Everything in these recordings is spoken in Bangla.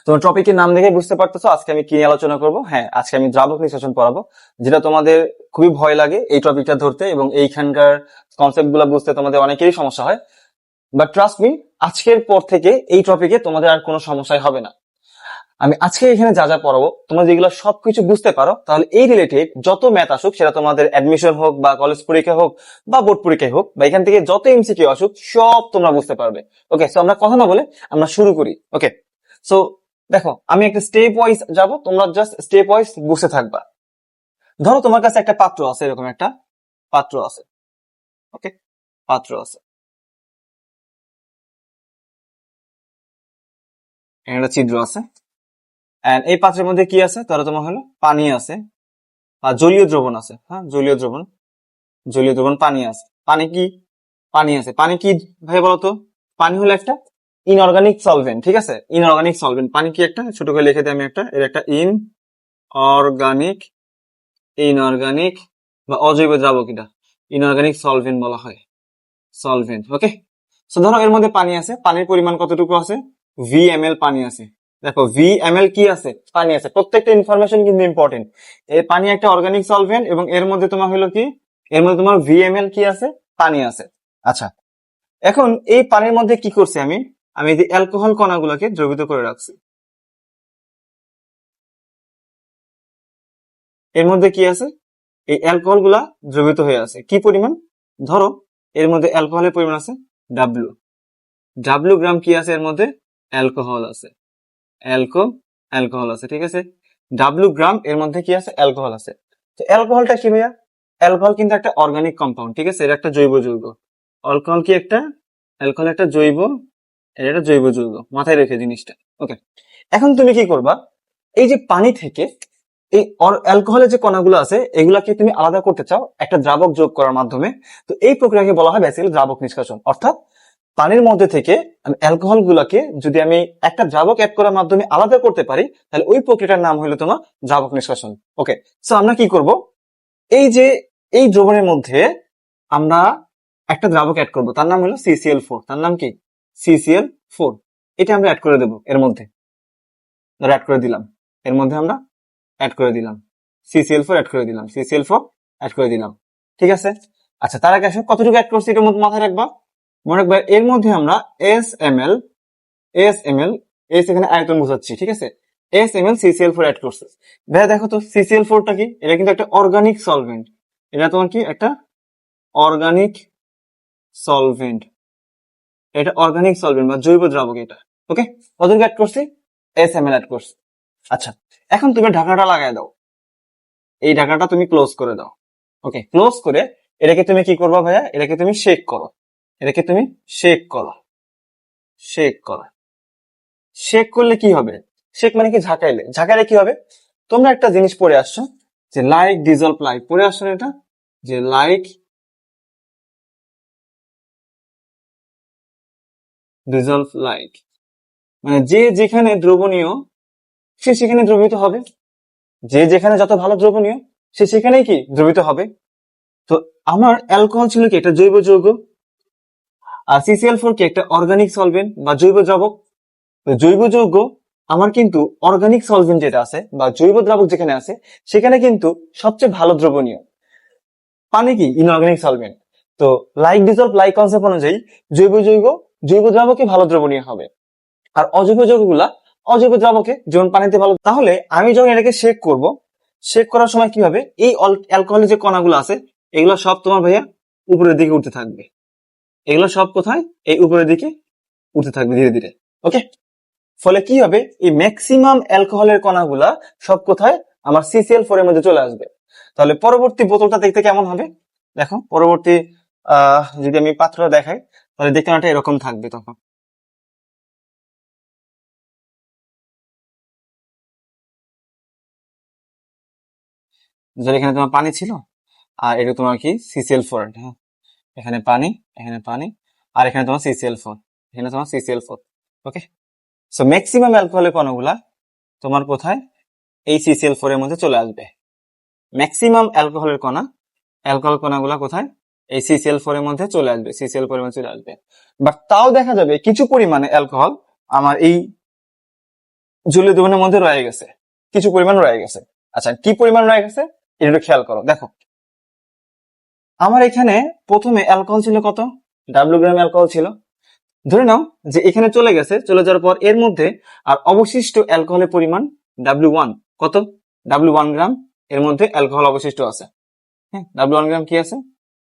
তোমার টপিকের নাম দেখে বুঝতে পারতেছো আজকে আমি কি নিয়ে আলোচনা করব। হ্যাঁ, আজকে আমি দ্রাবক নিষ্কাশন পড়াবো, যেটা তোমাদের খুবই ভয় লাগে এই টপিকটা ধরতে, এবং এইখানকার কনসেপ্ট গুলা বুঝতে তোমাদের অনেকেরই সমস্যা হয়। বাট ট্রাস্ট মি, আজকের পর থেকে এই টপিকে তোমাদের আর কোনো সমস্যাই হবে না। আমি আজকে এখানে যা যা পড়াবো তোমরা যেগুলো সবকিছু বুঝতে পারো, তাহলে এই রিলেটেড যত ম্যাথ আসুক, সেটা তোমাদের অ্যাডমিশন হোক বা কলেজ পরীক্ষা হোক বা বোর্ড পরীক্ষায় হোক, বা এখান থেকে যত এমসিকিউ আসুক সব তোমরা বুঝতে পারবে। ওকে, সো আমরা কথা না বলে আমরা শুরু করি। ওকে, সো দেখো, আমি একটা স্টেপ ওয়াইজ যাব, তোমরা জাস্ট স্টেপ ওয়াইজ বুঝতে থাকবা। ধরো তোমার কাছে একটা পাত্র আছে, এরকম একটা পাত্র আছে। ওকে, পাত্র আছে, এখানে একটা ছিদ্র আছে, এন্ড এই পাত্রের মধ্যে কি আছে? ধরো তোমার হলো পানি আছে বা জলীয় দ্রবণ আছে। হ্যাঁ, জলীয় দ্রবণ, জলীয় দ্রবণ পানি আছে। পানি কি? পানি আছে। পানি কি ভাই বলতো? পানি হলো একটা ইনঅর্গানিক সলভেন্ট, ঠিক আছে? Inorganic solvent. পানি কি একটা, ছোট করে লিখে দিই আমি একটা, এর একটা অর্গানিক, ইনঅর্গানিক বা অজৈব দ্রাবক, এটা ইনঅর্গানিক সলভেন্ট বলা হয়, সলভেন্ট। ওকে, সো ধরো এর মধ্যে পানি আছে, পানির পরিমাণ কতটুকু আছে? VmL পানি আছে। দেখো, VmL কি আছে? পানি আছে। প্রত্যেকটা ইনফরমেশন কিন্তু ইম্পর্টেন্ট। এই পানি একটা অর্গানিক সলভেন্ট, এবং এর মধ্যে তোমার হলো কি, এর মধ্যে তোমার VmL কি আছে? পানি আছে। আচ্ছা, এখন এই পানির মধ্যে কি করছি আমি? আমি এই যে অ্যালকোহল কণাগুলোকে দ্রবীভূত করে রাখছি। এর মধ্যে কি আছে? এই অ্যালকোহল গুলা দ্রবীভূত হয়ে আছে। কি পরিমাণ? ধরো এর মধ্যে অ্যালকোহলের পরিমাণ আছে ডাব্লিউ গ্রাম কি আছে এর মধ্যে? অ্যালকোহল আছে, অ্যালকোহল আছে, ঠিক আছে? ডাব্লিউ গ্রাম এর মধ্যে কি আছে? অ্যালকোহল আছে। তো অ্যালকোহলটা কি ভাইয়া? অ্যালকোহল কিন্তু একটা অর্গানিক কম্পাউন্ড, ঠিক আছে? এটা একটা জৈব যৌগ। অ্যালকোহল কি একটা? অ্যালকোহল একটা জৈব, এটা একটা জৈব যৌগ। মাথায় রেখে জিনিসটা। ওকে, এখন তুমি কি করবা? এই যে পানি থেকে এই অ্যালকোহলের যে কণাগুলো আছে, এগুলাকে তুমি আলাদা করতে চাও একটা দ্রাবক যোগ করার মাধ্যমে। তো এই প্রক্রিয়াকে বলা হয় বেসিক্যালি দ্রাবক নিষ্কাশন। অর্থাৎ পানির মধ্যে থেকে অ্যালকোহল গুলাকে যদি আমি একটা দ্রাবক অ্যাড করার মাধ্যমে আলাদা করতে পারি, তাহলে ওই প্রক্রিয়াটার নাম হলো তোমার দ্রাবক নিষ্কাশন। ওকে, সো আমরা কি করব? এই যে এই দ্রবণের মধ্যে আমরা একটা দ্রাবক অ্যাড করব, তার নাম হলো CCl4। তার নাম কি? CCl4। এটা আমরা অ্যাড করে দেবো এর মধ্যে। ধরো অ্যাড করে দিলাম, এর মধ্যে আমরা অ্যাড করে দিলাম CCl4, অ্যাড করে দিলাম CCl4, অ্যাড করে দিলাম, ঠিক আছে? আচ্ছা, তার আগে আসলে কতটুকু অ্যাড করছি এটা মাথায় রাখবা। মনে রাখবা, এর মধ্যে আমরা SMl, এস এখানে আয়তন বোঝাচ্ছি, ঠিক আছে? SMl CCl4 অ্যাড করছে। ভাইয়া দেখো তো CCl4টা কি? এটা কিন্তু একটা অর্গানিক সলভেন্ট। এটা তোমার কি? একটা অর্গানিক সলভেন্ট। এটা অর্গানিক সলভেন্ট বা জৈব দ্রাবক এটা। ওকে, কতটুকু অ্যাড করছি? SMl অ্যাড করছি। আচ্ছা, এখন তুমি ঢাকনাটা লাগাই দাও, এই ঢাকনাটা তুমি ক্লোজ করে দাও। ওকে, ক্লোজ করে এটাকে তুমি কি করবা ভাইয়া? এটাকে তুমি শেক করো, এটাকে তুমি শেক করো, শেক করো। শেক করলে কি হবে? শেক মানে কি? ঝাঁকাইলে। ঝাঁকাইলে কি হবে? তোমরা একটা জিনিস পড়ে আসছো, যে লাইক ডিজলভ লাইক, পড়ে আসছো না এটা? যে লাইক ডিজলভ লাইক, মানে যে যেখানে দ্রবণীয় সে সেখানে দ্রবীভূত হবে। যে যেখানে যত ভালো দ্রবণীয় সে সেখানেই কি দ্রবীভূত হবে। তো আমার অ্যালকোহল ছিল কি? একটা জৈব যৌগ। আর CCl4 কি? একটা অর্গানিক সলভেন্ট বা জৈব দ্রাবক। তো জৈব যৌগ আমার কিন্তু অর্গানিক সলভেন্ট যেটা আছে বা জৈব দ্রাবক যেখানে আছে, সেখানে কিন্তু সবচেয়ে ভালো দ্রবণীয়। পানি কি? Inorganic solvent. তো লাইক ডিজলভ লাইক কনসেপ্ট অনুযায়ী জৈব যৌগ জৈব দ্রাবকে ভালো দ্রবণীয় হবে, আর অজৈব যৌগগুলা অজৈব দ্রাবকে, যেমন পানিতে ভালো। তাহলে আমি যখন এটাকে শেক করব, শেক করার সময় কি হবে? এই অ্যালকোহলের যে কণাগুলো আছে, এগুলো সব তোমার ভাইয়া উপরের দিকে উঠতে থাকবে। এগুলো সব কোথায়? এই উপরের দিকে উঠতে থাকবে ধীরে ধীরে। ওকে, ফলে কি হবে? এই ম্যাক্সিমাম অ্যালকোহলের কণাগুলা সব কোথায়? আমার CCl4 এর মধ্যে চলে আসবে। তাহলে পরবর্তী বোতলটা দেখতে কেমন হবে? দেখো, পরবর্তী যদি আমি পাত্রটা দেখাই, তাহলে দেখতে এরকম থাকবে। তখন এখানে তোমার পানি ছিল, আর এটা তোমার কি? CCl4। হ্যাঁ, এখানে পানি, এখানে পানি, আর এখানে তোমার CCl4, এখানে তোমার CCl4। ওকে, সো ম্যাক্সিমাম অ্যালকোহলের কণাগুলা তোমার কোথায়? এই CCl4 এর মধ্যে চলে আসবে। ম্যাক্সিমাম অ্যালকোহল কণাগুলা কোথায়? এই CCl4 এর মধ্যে চলে আসবে, CCl4 এর মধ্যে চলে আসবে। বাট তাও দেখা যাবে কিছু পরিমাণে অ্যালকোহল আমার এই জলীয় দ্রবণের মধ্যে রয়ে গেছে, কিছু পরিমাণ রয়ে গেছে। আচ্ছা, কি পরিমাণ রয়ে গেছে এটা একটু খেয়াল করো। দেখো, আমার এখানে প্রথমে অ্যালকোহল ছিল কত, ডাব্লিউ গ্রাম অ্যালকোহল ছিল। ধরে নাও যে এখানে চলে গেছে, চলে যাওয়ার পর এর মধ্যে আর অবশিষ্ট অ্যালকোহলের পরিমাণ ডাব্লিউ ওয়ান, কত, ডাব্লিউ ওয়ান গ্রাম এর মধ্যে অ্যালকোহল অবশিষ্ট আছে। হ্যাঁ, ডাব্লিউ ওয়ান গ্রাম কি আছে,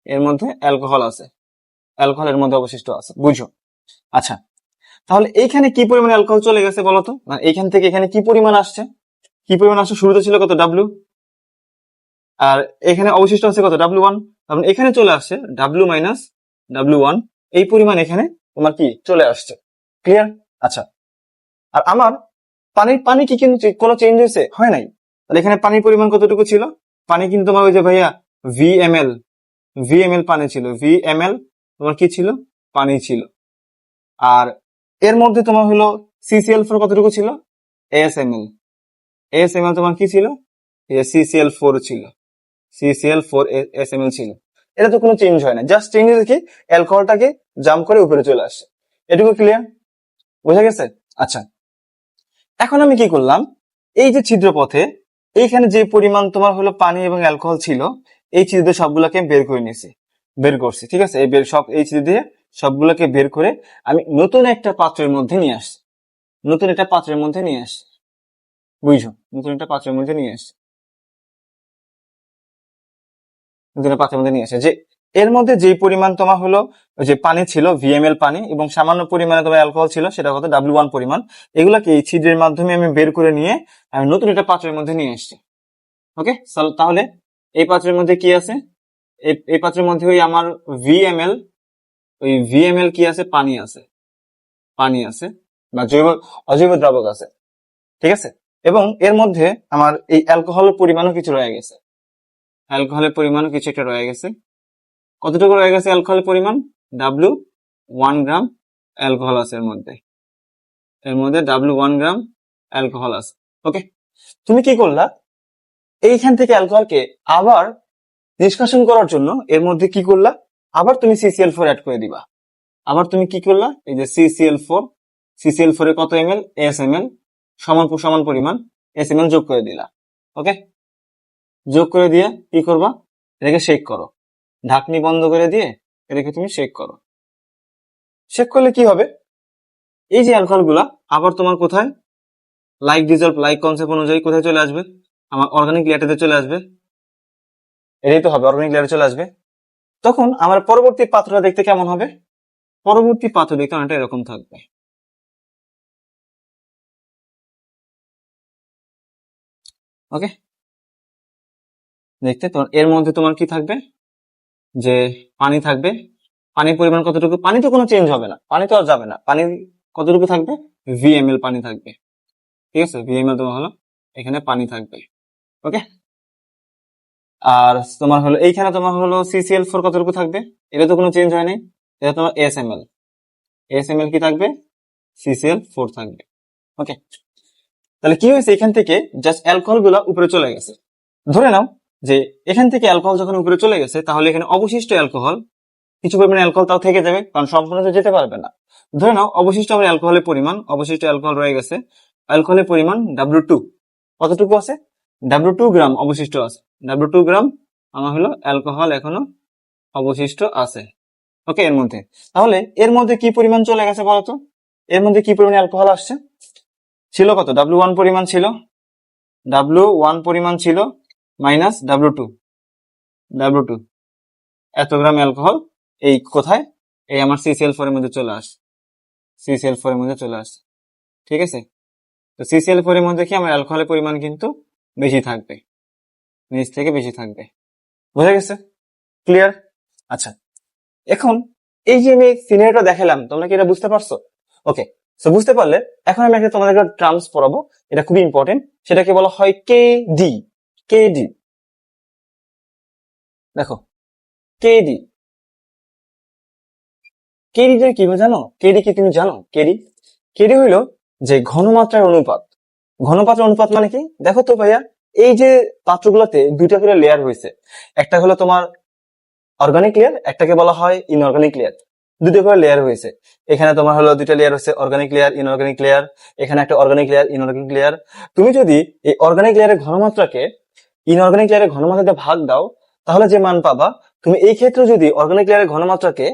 এর মধ্যে অ্যালকোহল আছে, অ্যালকোহলের মধ্যে অবশিষ্ট আছে, বুঝো। আচ্ছা, তাহলে এইখানে কি পরিমাণ অ্যালকোহল চলে গেছে বলতো, মানে এইখান থেকে এখানে কি পরিমাণ আসছে, কি পরিমাণ আসছে, শুরুতে ছিল কত ডাব্লিউ, আর এখানে অবশিষ্ট আছে কত ডাব্লিউ ওয়ান, তার মানে এখানে চলে আসছে ডাব্লিউ মাইনাস ডাব্লিউ ওয়ান, এই পরিমাণ এখানে তোমার কি চলে আসছে। ক্লিয়ার? আচ্ছা, আর আমার পানি কি কিন্তু কোনো চেঞ্জ হয়েছে, হয় নাই। তাহলে এখানে পানির পরিমাণ কতটুকু ছিল, পানি কিন্তু তোমার ওই যে ভাইয়া ভি এম এল পানি ছিল, ভি এম এল তোমার কি ছিল, পানি ছিল। আর এর মধ্যে তোমার হলো সিসিএল4 কতটুকু ছিল, এস এম এল তোমার কি ছিল, সিসিএল4 ছিল, সিসিএল4 এস এম এল ছিল। এটা তো কোনো চেঞ্জ হয় না, জাস্ট চেঞ্জ হয়েছে কি অ্যালকোহলটাকে জাম্প করে উপরে চলে আসছে। এটুকু ক্লিয়ার, বোঝা গেছে? আচ্ছা, এখন আমি কি করলাম, এই যে ছিদ্রপথে এইখানে যে পরিমাণ তোমার হলো পানি এবং অ্যালকোহল ছিল, এই ছিদ্র সবগুলোকে বের করে নিয়েছি, বের করছি, ঠিক আছে। এই ছিদ্র দিয়ে সবগুলোকে বের করে আমি নতুন একটা পাত্রের মধ্যে নিয়ে আসছি, নতুন একটা পাত্রের মধ্যে নিয়ে আসছি, বুঝছো, নতুন একটা পাত্রের মধ্যে নিয়ে আসছি, নতুন একটা পাত্রের মধ্যে নিয়ে আসে যে এর মধ্যে যে পরিমাণ তোমার হলো ওই যে পানি ছিল ভি এম এল পানি এবং সামান্য পরিমাণে তোমার অ্যালকোহল ছিল সেটা কত ডাব্লিউ ওয়ান পরিমাণ, এগুলাকে এই ছিদ্রের মাধ্যমে আমি বের করে নিয়ে আমি নতুন একটা পাত্রের মধ্যে নিয়ে আসছি। ওকে, তাহলে এই পাত্রের মধ্যে কি আছে, এই পাত্রের মধ্যে ওই আমার ভি এম এল কি আছে, পানি আছে, পানি আছে বা অজৈব দ্রাবক আছে, ঠিক আছে। এবং এর মধ্যে আমার এই অ্যালকোহলের পরিমাণও কিছু রয়ে গেছে, অ্যালকোহলের পরিমাণও কিছু একটা রয়ে গেছে। কতটুকু রয়ে গেছে অ্যালকোহলের পরিমাণ, ডাব্লিউ ওয়ান গ্রাম অ্যালকোহল আছে এর মধ্যে ডাব্লিউ ওয়ান গ্রাম অ্যালকোহল আছে। ওকে, তুমি কি করলা, এইখান থেকে অ্যালকোহলকে আবার নিষ্কাশন করার জন্য এর মধ্যে কি করলা, আবার তুমি সিসিএল4 অ্যাড করে দিবা। আবার তুমি কি করলা, এই যে সিসিএল4 এর কত এমএল, এস এম এল সমান পরিমাণ এস এম এল যোগ করে দিলা। ওকে, যোগ করে দিয়ে কি করবা, এটাকে শেক করো, ঢাকনি বন্ধ করে দিয়ে এটাকে তুমি শেক করো। শেক করলে কি হবে, এই যে অ্যালকোহল গুলা আবার তোমার কোথায়, লাইক কনসেপ্ট অনুযায়ী কোথায় চলে আসবে, আমার অর্গানিক লেয়ারটাতে চলে আসবে, এটাই তো হবে, অর্গানিক লেয়ারে চলে আসবে। তখন আমার পরবর্তী পাত্রটা দেখতে কেমন হবে, পরবর্তী পাত্র দেখতে অনেকটা এরকম থাকবে। ওকে, দেখতে তোমার এর মধ্যে তোমার কি থাকবে, যে পানি থাকবে, পানির পরিমাণ কতটুকু, পানি তো কোনো চেঞ্জ হবে না, পানি তো আর যাবে না, পানি কতটুকু থাকবে, ভি এম এল পানি থাকবে, ঠিক আছে, ভি এম এল তোমার হলো এখানে পানি থাকবে। ওকে, আর তোমার হলো এইখানে তোমার হলো সিসিএল4 কতটুকু থাকবে, এটা তো কোনো চেঞ্জ হয় নাই, এটা তোমার এস এম এল কি থাকবে, সিসিএল4 থাকবে। ওকে, তাহলে কি হয়েছে, এখান থেকে জাস্ট অ্যালকোহল গুলা উপরে চলে গেছে। ধরে নাও যে এখান থেকে অ্যালকোহল যখন উপরে চলে গেছে, তাহলে এখানে অবশিষ্ট অ্যালকোহল, কিছু পরিমাণ অ্যালকোহল তাও থেকে যাবে, কারণ সম্পূর্ণ তো যেতে পারবে না। ধরে নাও অবশিষ্ট আমার অ্যালকোহলের পরিমাণ, অবশিষ্ট অ্যালকোহল রয়ে গেছে, অ্যালকোহলের পরিমাণ ডাব্লিউ2 কতটুকু আছে, ডাব্লিউ2 গ্রাম অবশিষ্ট আছে, ডাব্লিউ2 গ্রাম আমার হলো অ্যালকোহল এখনো অবশিষ্ট আছে। ওকে, এর মধ্যে তাহলে এর মধ্যে কি পরিমাণ চলে গেছে বলতো, এর মধ্যে কি পরিমাণ অ্যালকোহল আসছে, ছিল কত, ডাব্লিউ ওয়ান পরিমাণ ছিল মাইনাস ডাব্লিউ টু এত গ্রাম অ্যালকোহল, এই কোথায়, এই আমার সিসিএল4 এর মধ্যে চলে আসে, সিসিএল4 এর মধ্যে চলে আসে, ঠিক আছে। তো সিসিএল4 এর মধ্যে কি আমার অ্যালকোহলের পরিমাণ কিন্তু বেশি থাকবে, নিচ থেকে বেশি থাকবে, বোঝা গেছে? ক্লিয়ার? আচ্ছা, এখন এই যে আমি সিনারিওটা দেখালাম, তোমরা কি এটা বুঝতে পারছো? ওকে, সো বুঝতে পারলে এখন আমি একটা তোমাদের টার্মস পড়াবো, এটা খুবই ইম্পর্টেন্ট, সেটাকে বলা হয় কেডি। দেখো, কেডি কেডি যে কি জানো, কেডি কি তুমি জানো, কেডি হইলো যে ঘনমাত্রার অনুপাত মানে কি, দেখো তো ভাইয়া, এই যে পাত্রগুলোতে দুইটা করে লেয়ার হয়েছে, একটা হলো তোমার অর্গানিক লেয়ার, একটাকে বলা হয় ইনঅর্গানিক লেয়ার। দুটো করে লেয়ার হয়েছে। এখানে তোমার হলো দুইটা লেয়ার হচ্ছে অর্গানিক লেয়ার, ইনঅর্গানিক লেয়ার। এখানে একটা অর্গানিক লেয়ার, ইনঅর্গানিক লেয়ার। তুমি যদি এই অর্গানিক লেয়ারের ঘনমাত্রাকে ইনঅর্গানিক লেয়ারের ঘনমাত্রাতে ভাগ দাও, তাহলে যে মান পাবা, তুমি এই ক্ষেত্রে যদি অর্গানিক লেয়ারের ঘনমাত্রাকে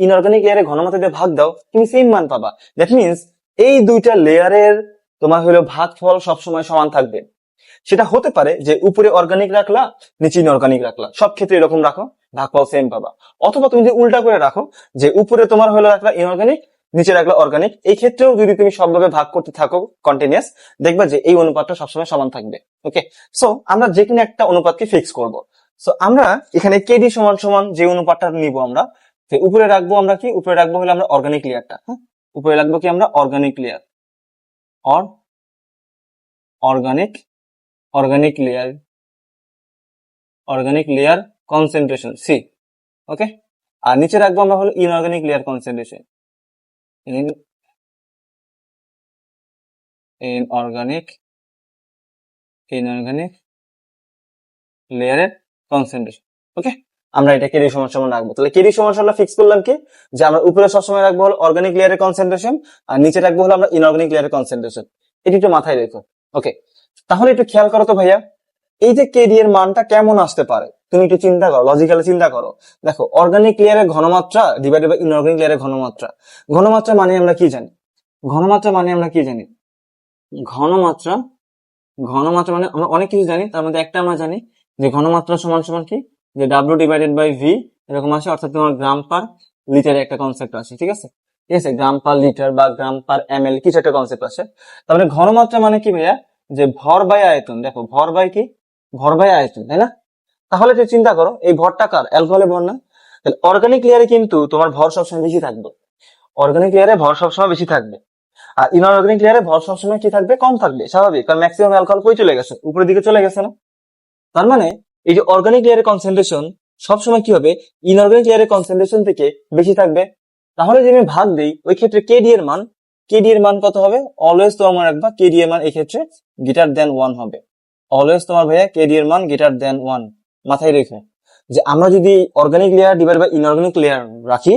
ইনঅর্গানিক লেয়ারের ঘনমাত্রাতে ভাগ দাও, তুমি সেম মান পাবা। দ্যাট মিনস এই দুইটা লেয়ারের তোমার হলো ভাগফল সবসময় সমান থাকবে। সেটা হতে পারে যে উপরে অর্গানিক রাখলা, নিচে ইনঅর্গানিক রাখলা, সব ক্ষেত্রে এরকম রাখো, ভাগফল সেম পাবা। অথবা তুমি যদি উল্টা করে রাখো, যে উপরে তোমার হলো রাখলা ইনঅর্গানিক, নিচে রাখলা অর্গানিক, এই ক্ষেত্রেও যদি তুমি সবভাবে ভাগ করতে থাকো কন্টিনিউয়াস, দেখবা যে এই অনুপাতটা সবসময় সমান থাকবে। ওকে, সো আমরা যে কোনো একটা অনুপাতকে ফিক্স করব। সো আমরা এখানে কেডি সমান সমান যে অনুপাতটা নিব আমরা, তো উপরে রাখবো আমরা কি, উপরে রাখবো হলো আমরা অর্গানিক লেয়ারটা। হ্যাঁ, উপরে রাখবো কি আমরা organic layer, or organic organic layer, organic layer concentration C. Okay, আর নিচে রাখবো আমরা হলো inorganic layer concentration, inorganic inorganic লেয়ারের কনসেন্ট্রেশন। ওকে, আমরা এটা কেডি সমান সমান রাখবো। তাহলে কেডি সমান সমান ফিক্স করলাম কি, যে আমরা উপরে সবসময় রাখবো হলো অর্গানিক লেয়ারের কনসেন্ট্রেশন, আর নিচে রাখবো হলো আমরা ইনঅর্গানিক লেয়ারের কনসেন্ট্রেশন। এটি একটু মাথায় রেখো। ওকে, তাহলে একটু খেয়াল করো তো ভাইয়া, এই যে কেডি এর মানটা কেমন আসতে পারে, তুমি একটু চিন্তা করো, লজিক্যালি চিন্তা করো। দেখো, অর্গানিক লেয়ারের ঘনমাত্রা ডিভাইডেড বাই ইনঅর্গানিক লেয়ারের ঘনমাত্রা। ঘনমাত্রা মানে আমরা কি জানি? ঘনমাত্রা মানে আমরা কি জানি? ঘনমাত্রা ঘনমাত্রা মানে আমরা অনেক কিছু জানি, তার মধ্যে একটা আমরা জানি যে ঘনমাত্রা সমান সমান কি, যে ডাব্লিউ ডিভাইডেড বাই ভি এরকম আসে, অর্থাৎ তোমার গ্রাম পার লিটারে একটা কনসেপ্ট আসে। ঠিক আছে, ঠিক আছে, গ্রাম পার লিটার বা গ্রাম পার এম এল কিছু একটা কনসেপ্ট আসে। তার মানে ঘনমাত্রা মানে কি ভাইয়া, যে ভর বাই আয়তন। দেখো, ভর বাই কি, ভর বাই আয়তন, তাই না? তাহলে তুই চিন্তা করো, এই ভরটা কার? অ্যালকোহলের ভর না? তাহলে অর্গানিক লেয়ারে কিন্তু তোমার ভর সবসময় বেশি থাকবে, অর্গানিক লেয়ারে ভর সবসময় বেশি থাকবে। আর ইনঅর্গানিক লেয়ারে ভর সবসময় কি থাকবে? কম থাকবে, স্বাভাবিক, কারণ ম্যাক্সিমাম অ্যালকোহল কই চলে গেছে? উপরের দিকে চলে গেছে না? তার মানে এই যে অর্গানিক লেয়ারের কনসেন্ট্রেশন সবসময় কি হবে, ইনঅর্গানিক লেয়ারের কনসেন্ট্রেশন থেকে বেশি থাকবে। তাহলে যদি আমি ভাগ দিই, ওই ক্ষেত্রে কেডি এর মান, কেডি এর মান কত হবে? অলওয়েজ তোমার মনে রাখবা, কেডি এর মান এই ক্ষেত্রে গ্রেটার দেন 1 হবে। অলওয়েজ তোমার ভাইয়া কেডি এর মান গ্রেটার দেন 1 মাথায় রেখো, যে আমরা যদি organic layer divide by inorganic layer রাখি,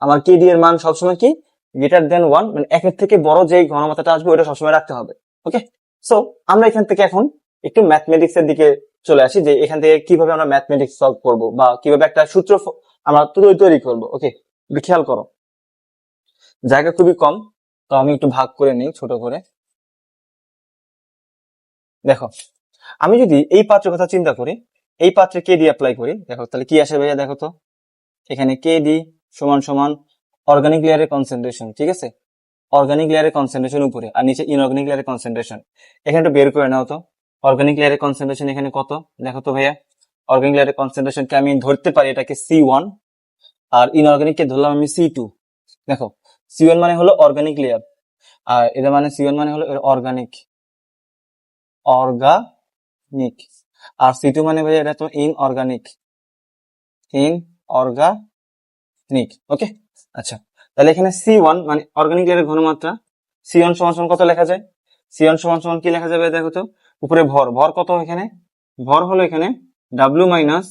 আমার কেডি এর মান সবসময় কি গ্রেটার দেন 1, মানে একের থেকে বড় যে ঘনমাত্রাটা আসবে ওটা সবসময় রাখতে হবে। ওকে, সো আমরা এখান থেকে এখন একটু ম্যাথমেটিক্স এর দিকে চলে আসি, যে এখান থেকে কিভাবে আমরা ম্যাথমেটিক্স সলভ করব বা কিভাবে একটা সূত্র আমরা তৈরি করব। ওকে, একটু খেয়াল করো, জায়গা খুবই কম, তো আমি একটু ভাগ করে নিই ছোট করে। দেখো, আমি যদি এই পাত্রের কথা চিন্তা করি, এই পাত্রে কেডি অ্যাপ্লাই করি, দেখো তাহলে কি আসে ভাইয়া? দেখো তো, এখানে কেডি সমান সমান অর্গানিক লেয়ারের কনসেন্ট্রেশন। ঠিক আছে, অর্গানিক লেয়ারের কনসেন্ট্রেশন উপরে, আর নিচে ইনঅর্গানিক লেয়ারের কনসেন্ট্রেশন। এখানে একটু বের করে নাও তো, অর্গানিক লেয়ারের কনসেন্ট্রেশন এখানে কত? দেখো তো ভাইয়া, অর্গানিক লেয়ারের কনসেন্ট্রেশনকে আমি ধরতে পারি এটাকে C1, আর ইনঅর্গানিক কে ধরলাম আমি C2। দেখো, C1 মানে হলো অর্গানিক লেয়ার, আর এটা মানে C1 মানে হলো অর্গানিক, অর্গানিক, আর C2 মানে ভাইয়া এটা তো ইনঅর্গানিক, ইনঅর্গানিক। ওকে, আচ্ছা, তাহলে এখানে C1 মানে অর্গানিক লেয়ারের ঘনমাত্রা, C1 সমান সমান কত লেখা যায়? C1 সমান সমান কি লেখা যাবে? দেখো তো, উপরে ভর, ভর কত এখানে? ভর হলো এখানে W মাইনাস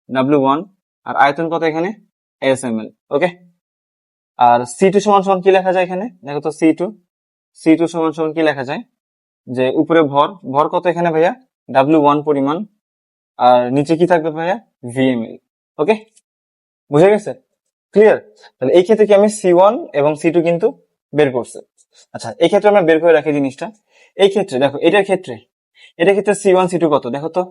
W1, আর আয়তন কত এখানে? SML। ওকে, আর C2 সমান সমান কি লেখা যায় এখানে? দেখো তো, C2 সমান সমান কি লেখা যায়? যে উপরে ভর, ভর কত এখানে ভাইয়া? W1 পরিমাণ, আর নিচে কি থাকবে ভাইয়া? VML। ওকে, বুঝে গেছে? ক্লিয়ার? তাহলে এই ক্ষেত্রে কি আমি C1 এবং C2 কিন্তু বের করছি। আচ্ছা, এই ক্ষেত্রে আমরা বের করে রাখি জিনিসটা। এই ক্ষেত্রে দেখো, এটার ক্ষেত্রে C1 C2 কত? দেখো তো,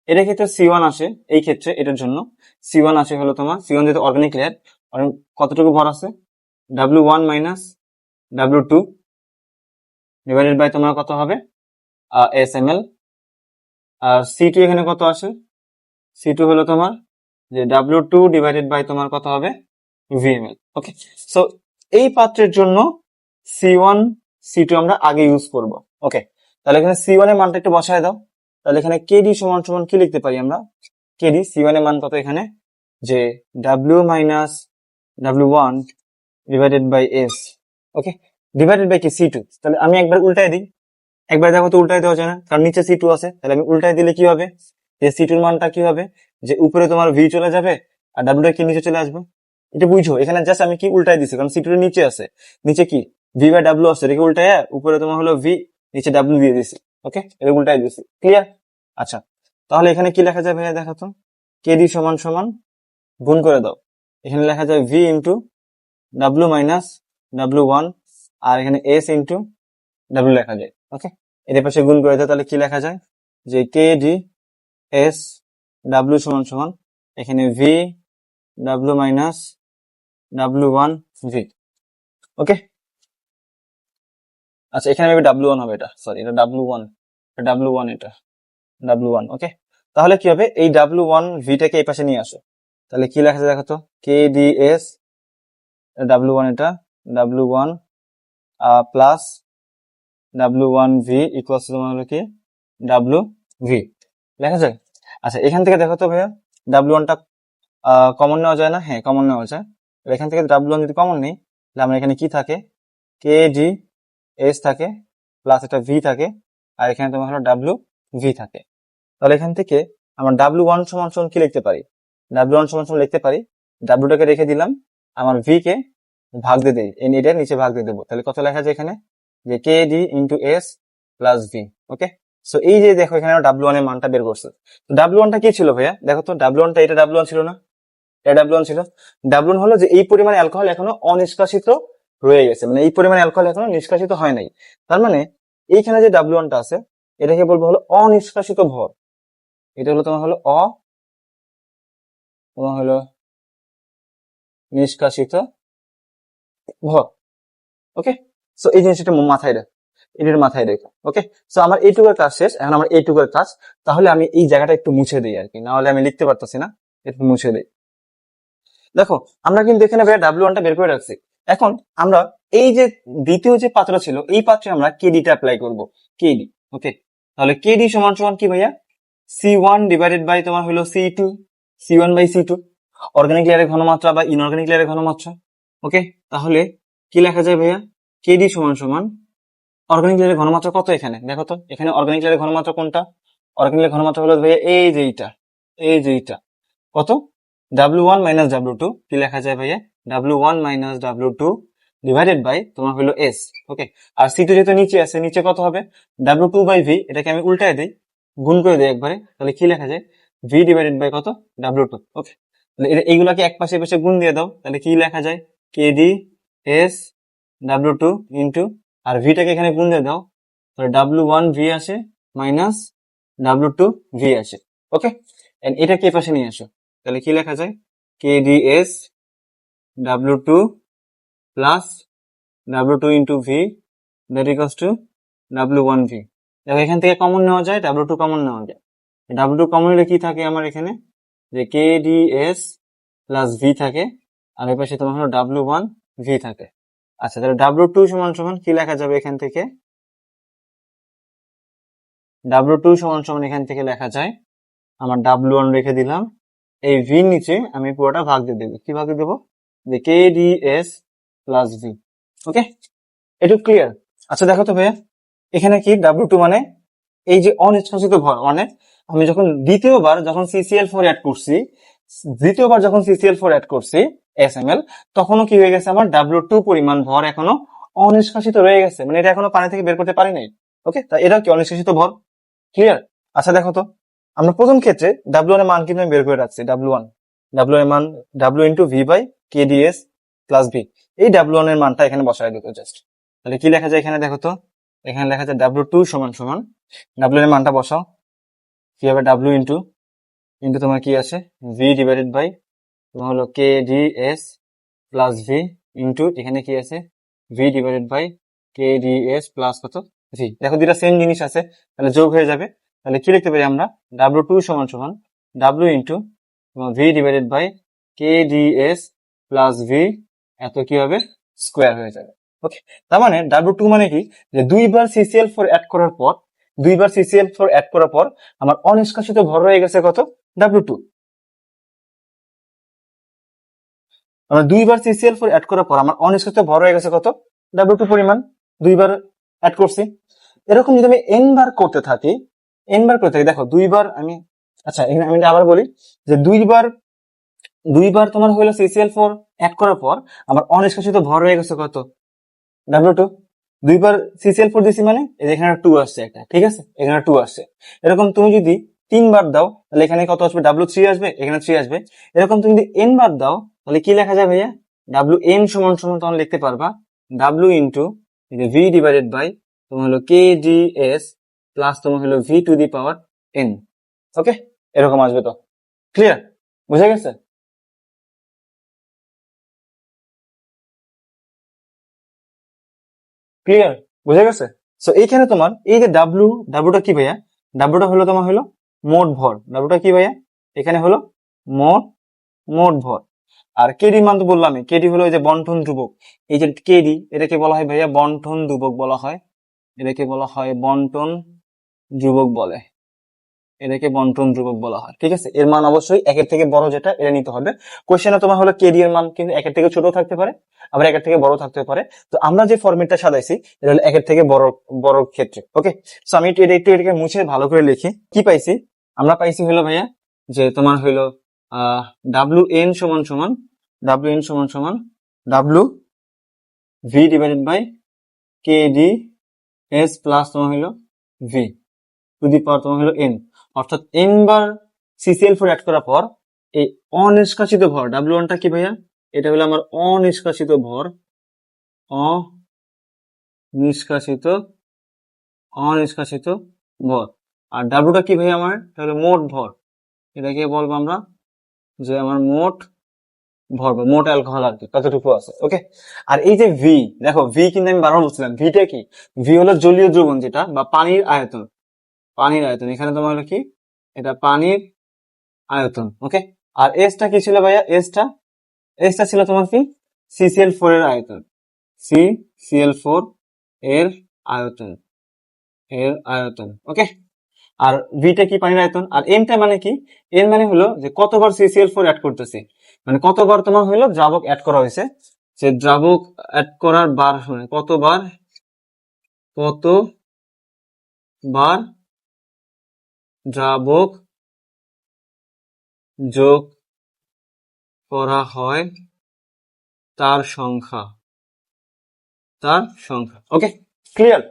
এটার ক্ষেত্রে C1 আসে, এই ক্ষেত্রে এটার জন্য C1 আসে হলো তোমার, C1 যেহেতু অর্গানিক লেয়ার, কতটুকু ভর আছে? W1 minus W2 divided by তোমার কত হবে? SML। আর C2 এখানে কত আসে? C2 হলো তোমার যে W2 ডিভাইডেড বাই তোমার কত হবে? VML। ওকে, সো এই পাত্রের জন্য C1 C2 আমরা আগে ইউজ করব। ওকে, তাহলে এখানে C1 এর মানটা একটু বসায় দাও। তাহলে এখানে কেডি সমান সমান কি লিখতে পারি আমরা? কেডি C1 এর মান কত এখানে? যে W minus W1 divided by S। Okay, divided by কি? C2। তাহলে আমি একবার উল্টাই দিই, একবার দেখো তো উল্টাই দেওয়া যায় না, কারণ নিচে C2 আছে। তাহলে আমি উল্টাই দিলে কি হবে? যে C2 এর মানটা কি হবে? যে উপরে তোমার V চলে যাবে, আর W টা কি নিচে চলে আসবে। এটা বুঝো, এখানে জাস্ট আমি কি উল্টাই দিছি, কারণ সিটুর নিচে আছে, নিচে কি ভি বাই ডাব্লিউ আছে, এটাকে উল্টাই উপরে তোমার হলো ভি, নিচে ডাব্লিউ দিয়ে দিছি। ওকে, এটা উল্টাই দিছি, ক্লিয়ার? আচ্ছা, তাহলে এখানে কি লেখা যায় ভাইয়া দেখো তো, কেডি সমান সমান গুণ করে দাও, এখানে লেখা যায় V into W minus W one, আর এখানে এস ইন্টু ডাব্লিউ লেখা যায়। ওকে, এর পাশে গুণ করে দাও, তাহলে কি লেখা যায় যে কে ডি এস ডাব্লিউ সমান সমান এখানে V W minus W one V. Okay, আচ্ছা এখানে ডাব্লিউ ওয়ান হবে, এটা সরি এটা ডাব্লিউ ওয়ান, ডাব্লিউ ওয়ান, এটা ডাব্লিউ ওয়ান। ওকে, তাহলে কি হবে, এই ডাব্লিউ ওয়ান ভিটাকে এই পাশে নিয়ে আসো, তাহলে কি লেখা যায় দেখো তো, K D S W one, এটা W one plus W one V equals তোমার হলো কি ডাব্লিউ ভি লেখা যায়। আচ্ছা এখান থেকে দেখো তো ভাইয়া ডাব্লিউ ওয়ানটা কমন নেওয়া যায় না? হ্যাঁ কমন নেওয়া যায়। এখান থেকে ডাব্লিউ ওয়ান যদি কমন নেই, তাহলে আমার এখানে কি থাকে, কে ডি এস থাকে প্লাস একটা ভি থাকে, আর এখানে তোমার হলো ডাব্লিউ ভি থাকে। তাহলে এখান থেকে আমার ডাব্লিউ ওয়ান সমান সমান কি লিখতে পারি, ডাব্লিউ ওয়ান সমান সমান লিখতে পারি, ডাব্লিউটাকে রেখে দিলাম, আমার ভি কে ভাগ দিয়ে দিই, এটার নিচে ভাগ দিয়ে দেবো, তাহলে কত লেখা যায় এখানে যে K D into S plus V. Okay, so এই যে দেখো এখানে ডাব্লিউ ওয়ান এর মানটা বের করছে। ডাব্লিউ ওয়ানটা কি ছিল ভাইয়া দেখো তো, ডাব্লিউ ওয়ানটা এটা ডাব্লিউ ওয়ান ছিল না, এটা ডাব্লিউ ওয়ান ছিল। ডাব্লিউ ওয়ান হলো যে এই পরিমাণ অ্যালকোহল এখনো অনিষ্কাশিত রয়ে গেছে, মানে এই পরিমাণ অ্যালকোহল এখনো নিষ্কাশিত হয় নাই। তার মানে এইখানে যে ডাব্লিউ ওয়ানটা আছে এটাকে বলবো হলো অনিষ্কাশিত ভর, এটা হলো তোমার হলো তোমার হলো নিষ্কাশিত ভর। ওকে, সো এই জিনিসটা মাথায় রাখো, এটার মাথায় রেখো। ওকে, সো আমার এইটুকুর কাজ শেষ, এখন আমার এইটুকুর কাজ, তাহলে আমি এই জায়গাটা একটু মুছে দিই আর কি, না হলে আমি লিখতে পারতেছি না, একটু মুছে দিই। দেখো আমরা কিন্তু এখানে ডাব্লিউ ওয়ানটা বের করে রাখছি, এখন আমরা এই যে দ্বিতীয় যে পাত্র ছিল এই পাত্রে আমরা কেডিটা অ্যাপ্লাই করব, কেডি। ওকে, তাহলে কেডি সমান সমান কি ভাইয়া, সি ওয়ান ডিভাইডেড বাই তোমার হলো C two, C one by C two, organic লেয়ারের ঘনমাত্রা বা ইনঅর্গানিক লেয়ারের ঘনমাত্রা। ওকে, তাহলে কি লেখা যায় ভাইয়া, কেডি সমান সমান অর্গানিক লেয়ারের ঘনমাত্রা কত, এখানে দেখো তো, এখানে অর্গানিক লেয়ারের ঘনমাত্রা কোনটা, অর্গানিক লেয়ারের ঘনমাত্রা হলো ভাইয়া এই যে এইটা, এই যে এইটা কত, W one minus W two, কি লেখা যায় ভাইয়া, W one minus W two divided by তোমার হলো এস। ওকে, আর সি টু যেহেতু নিচে আছে, নিচে কত হবে, ডাব্লিউ টু বাই ভি, এটাকে আমি উল্টায় দিই, গুণ করে দিই একবারে, তাহলে কি লেখা যায়, ভি ডিভাইডেড বাই কত, ডাব্লিউ টু। ওকে, এইগুলাকে এক পাশে পাশে গুণ দিয়ে দাও, তাহলে কি লেখা যায়, K D S W two into, আর ভিটাকে এখানে গুণ দিয়ে দাও, তাহলে ডাব্লিউ ওয়ান ভি আসে মাইনাস ডাব্লিউ টু ভি আসে। ওকে, এটাকে এই পাশে নিয়ে আসো, তাহলে কি লেখা যায়, K D S W two plus W two into V that equals to W one V. দেখো এখান থেকে কমন নেওয়া যায়, ডাব্লিউ টু কমন নেওয়া যায়, ডাব্লিউ টু কমন নিলে কি থাকে আমার এখানে, যে K D S plus V থাকে, আর এর পাশে তোমার হলো ডাব্লিউ ওয়ান ভি থাকে। আচ্ছা, তাহলে ডাব্লিউ টু সমান সমান কি লেখা যাবে এখান থেকে, ডাব্লিউ টু সমান সমান এখান থেকে লেখা যায়, আমার ডাব্লিউ ওয়ান রেখে দিলাম, এই ভি নিচে আমি পুরোটা ভাগ দিয়ে দেবো, কি ভাগ দিয়ে দেবো, যে K D S plus V. Okay, এটা ক্লিয়ার? আচ্ছা দেখো তো ভাইয়া, এখানে কি ডাব্লিউ টু মানে এই যে অনিষ্কাশিত ভর, মানে আমি যখন দ্বিতীয়বার যখন সিসিএল ফোর অ্যাড করছি, দ্বিতীয়বার যখন সিসিএল ফোর অ্যাড করছি এস এম এল, তখনও কি হয়ে গেছে, আমার ডাব্লিউ টু পরিমাণ ভর এখনো অনিষ্কাশিত রয়ে গেছে, মানে এটা এখনো পানি থেকে বের করতে পারি নাই। ওকে, তা এটা কি অনিষ্কাশিত ভর, ক্লিয়ার? আচ্ছা দেখো তো, আমরা প্রথম ক্ষেত্রে ডাব্লিউ ওয়ান এর মান কিন্তু আমি বের করে রাখছি, ডাব্লিউ ওয়ান, ডাব্লিউ এর মান W into V by K D S plus V, এই ডাব্লিউ ওয়ান এর মানটা এখানে বসায় দিত জাস্ট। তাহলে কি লেখা যায় এখানে দেখো তো, এখানে লেখা যায় ডাব্লিউ টু সমান সমান, ডাব্লিউ এর মানটা বসাও, কি হবে, ডাব্লিউ ইন্টু ইন্টু তোমার কি আছে, ভি ডিভাইডেড বাই তোমার হলো K D S plus V into এখানে কি আছে, V divided by K D S plus কত ভি। দেখো দুটা সেম জিনিস আছে, তাহলে যোগ হয়ে যাবে, তাহলে কি লিখতে পারি আমরা, ডাব্লিউ টু সমান সমান W into V divided by K D S plus V, এত কি হবে, স্কোয়ার হয়ে যাবে। ওকে, তার মানে ডাব্লিউ টু মানে কি, যে দুইবার সিসিএল ফোর অ্যাড করার পর, দুইবার সিসিএল ফোর অ্যাড করার পর আমার অনিষ্কাশিত ভর হয়ে গেছে কত, ডাব্লিউ টু। আমরা দুইবার সিসিএল ফোর অ্যাড করার পর আমার অনিষ্কাশিত ভর হয়ে গেছে কত, ডাব্লিউ টু পরিমাণ, দুইবার অ্যাড করছি। এরকম যদি আমি এন বার করতে থাকি, দেখো দুইবার আমি, আচ্ছা এখানে আমি আবার বলি যে দুইবার তোমার হলো সিসিএল ফোর অ্যাড করার পর আমার অনিষ্কাশিত ভর হয়ে গেছে কত, W2। দুইবার CCl4 দিছি মানে এই যে এখানে 2 আসছে একটা, ঠিক আছে, এখানে 2 আসছে। এরকম তুমি যদি 3 বার দাও তাহলে এখানে কত আসবে, W3 আসবে, এখানে 3 আসবে। এরকম তুমি যদি n বার দাও তাহলে কি লেখা যাবে ভাইয়া, Wn সমান সমান তখন লিখতে পারবা W into V divided by তোমার হলো KdS প্লাস তোমার হলো V to the power n। Okay, এরকম আসবে। তো ক্লিয়ার, বুঝা গেছে? ক্লিয়ার, বুঝা গেছে? সো এইখানে তোমার এই যে ডাব্লুটা কি ভাইয়া, ডাব্লুটা হলো তোমার হলো মোট ভর। ডাব্লুটা কি ভাইয়া, এখানে হলো মোট মোট ভর। আর কেডি মান তো বললামই, কেডি হলো এই যে বন্টন ধ্রুবক। এই যে কেডি, এটাকে বলা হয় ভাইয়া বন্টন ধ্রুবক বলা হয়, এটাকে বলা হয় বন্টন ধ্রুবক বলে, এটাকে বন্টন ধ্রুবক বলা হয়। ঠিক আছে, এর মান অবশ্যই একের থেকে বড় যেটা এটা নিতে হবে। কোশ্চেনে তোমার হলো কেডি এর মান কিন্তু একের থেকে ছোট থাকতে পারে, আবার একের থেকে বড় থাকতে পারে। তো আমরা যে ফরম্যাটটা সাজাইছি এটা হলো একের থেকে বড় বড় ক্ষেত্রে। ওকে, সো আমি একটু এটাকে মুছে ভালো করে লিখি। কি পাইছি আমরা, পাইছি হলো ভাইয়া যে তোমার হলো ডাব্লিউ এন সমান সমান W V divided by K D S plus তোমার হলো ভি টু দি পাওয়ার তোমার হলো এন। অর্থাৎ এন বার CCl4 অ্যাড করার পর এই অনিষ্কাশিত ভর W1টা কি ভাইয়া, এটা হলো আমার অনিষ্কাশিত ভর, অনিষ্কাশিত অনিষ্কাশিত ভর। আর ডাব্লুটা কি ভাইয়া আমার, এটা হলো মোট ভর, এটাকে বলবো আমরা যে আমার মোট ভর বা মোট অ্যালকোহল আর কি কতটুকু আছে। ওকে, আর এই যে ভি, দেখো ভি কিন্তু আমি বারবার বলছিলাম, ভিটা কি, ভি হলো জলীয় দ্রবণ যেটা বা পানির আয়তন, পানির আয়তন। এখানে তোমার হলো কি, এটা পানির আয়তন। ওকে, আর এসটা কি ছিল ভাইয়া, এসটা ছিল তোমার কি, CCl4 এর আয়তন, CCl4 এর আয়তন, ওকে। আর ভিটা কি, পানির আয়তন। আর এনটা মানে কি, এন মানে হলো যে কতবার CCl4 অ্যাড করতেছি, মানে কতবার তোমার হলো দ্রাবক অ্যাড করা হয়েছে, যে দ্রাবক অ্যাড করার বার, কতবার দ্রাবক যোগ করা হয় তার সংখ্যা, ওকে, ক্লিয়ার?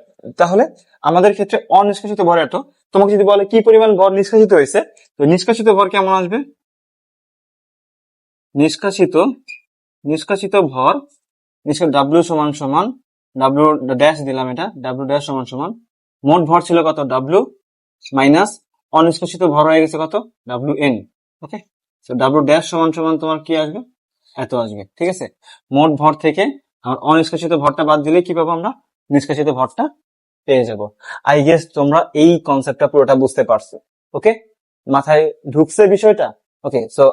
তাহলে আমাদের ক্ষেত্রে অনিষ্কাশিত ভর এত। তোমাকে যদি বলে কি পরিমাণ ভর নিষ্কাশিত হয়েছে, তো নিষ্কাশিত ভর কেমন আসবে, নিষ্কাশিত ভর ডাব্লিউ সমান সমান ডাব্লিউ ড্যাশ দিলাম, এটা ডাব্লিউ ড্যাশ সমান সমান মোট ভর ছিল কত, ডাব্লিউ মাইনাস অনিষ্কাশিত ভর হয়ে গেছে কত, WN। ওকে, তো ডাব্লিউ ড্যাশ সমান সমান তোমার কি আসবে, এত আসবে। ঠিক আছে, মোট ভর থেকে আমার অনিষ্কাশিত ভরটা বাদ দিলে কি পাবো আমরা, নিষ্কাশিত ভরটা পেয়ে যাব। আই গেস তোমরা এই কনসেপ্টটা পুরোটা বুঝতে পারছো। ওকে, মাথায় ঢুকছে বিষয়টা? ওকে, সো